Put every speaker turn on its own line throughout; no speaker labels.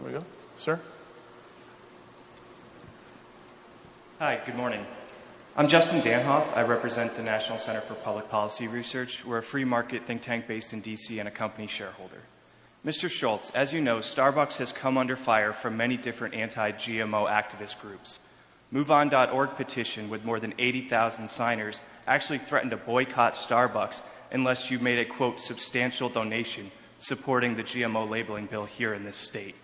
Here we go. Sir?
Hi, good morning. I'm Justin Danhof. I represent the National Center for Public Policy Research. We're a free market think tank based in D.C. and a company shareholder. Mr. Schultz, as you know, Starbucks has come under fire from many different anti-GMO activist groups. MoveOn.org petition with more than 80,000 signers actually threatened to boycott Starbucks unless you made a, quote, substantial donation supporting the GMO labeling bill here in this state.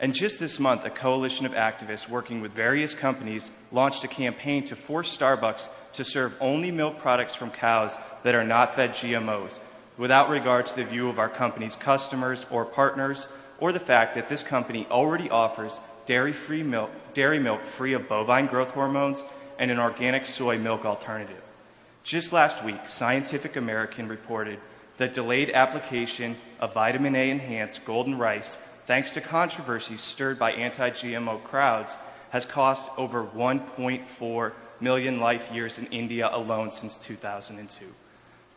And just this month, a coalition of activists working with various companies launched a campaign to force Starbucks to serve only milk products from cows that are not fed GMOs, without regard to the view of our company's customers or partners, or the fact that this company already offers dairy milk free of bovine growth hormones and an organic soy milk alternative. Just last week, Scientific American reported that delayed application of vitamin A enhanced golden rice, thanks to controversies stirred by anti-GMO crowds, has cost over 1.4 million life years in India alone since 2002.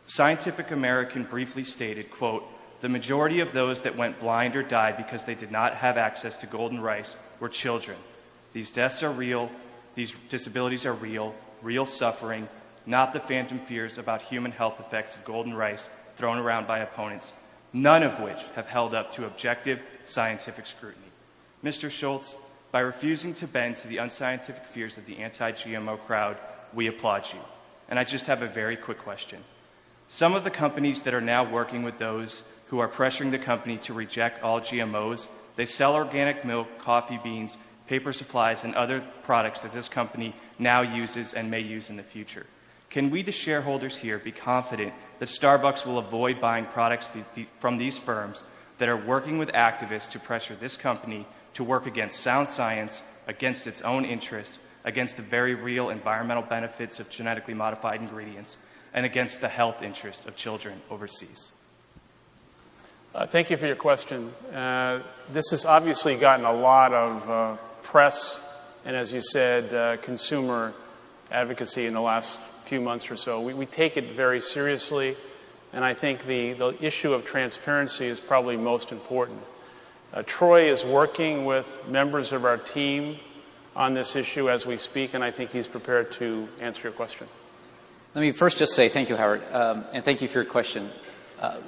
Scientific American briefly stated, quote, "The majority of those that went blind or died because they did not have access to golden rice were children. These deaths are real, these disabilities are real, real suffering, not the phantom fears about human health effects of golden rice thrown around by opponents, none of which have held up to objective scientific scrutiny." Mr. Schultz, by refusing to bend to the unscientific fears of the anti-GMO crowd, we applaud you. And I just have a very quick question. Some of the companies that are now working with those who are pressuring the company to reject all GMOs, they sell organic milk, coffee beans, paper supplies, and other products that this company now uses and may use in the future. Can we, the shareholders here, be confident that Starbucks will avoid buying products from these firms that are working with activists to pressure this company to work against sound science, against its own interests, against the very real environmental benefits of genetically modified ingredients, and against the health interests of children overseas?
Thank you for your question. This has obviously gotten a lot of press and, as you said, consumer advocacy in the last few months or so. We take it very seriously, and I think the issue of transparency is probably most important. Troy is working with members of our team on this issue as we speak, and I think he's prepared to answer your question.
Let me first just say thank you, Howard, and thank you for your question.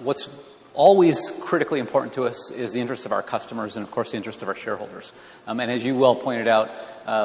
What's always critically important to us is the interest of our customers and, of course, the interest of our shareholders. And as you well pointed out,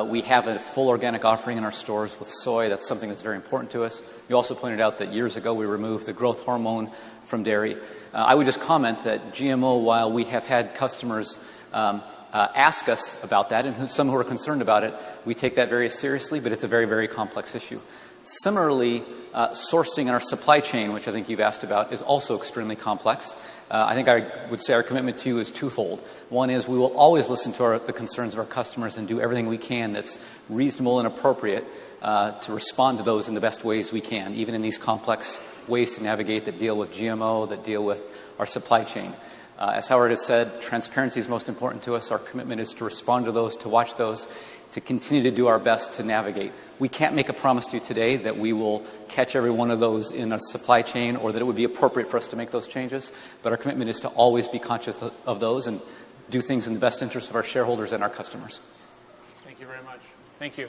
we have a full organic offering in our stores with soy. That's something that's very important to us. You also pointed out that years ago we removed the growth hormone from dairy. I would just comment that GMO, while we have had customers ask us about that, and some who are concerned about it, we take that very seriously, but it's a very, very complex issue. Similarly, sourcing in our supply chain, which I think you've asked about, is also extremely complex. I think I would say our commitment to you is twofold. One is we will always listen to the concerns of our customers and do everything we can that's reasonable and appropriate to respond to those in the best ways we can, even in these complex ways to navigate that deal with GMO, that deal with our supply chain. As Howard has said, transparency is most important to us. Our commitment is to respond to those, to watch those, to continue to do our best to navigate. We can't make a promise to you today that we will catch every one of those in a supply chain or that it would be appropriate for us to make those changes, but our commitment is to always be conscious of those and do things in the best interest of our shareholders and our customers.
Thank you very much. Thank you.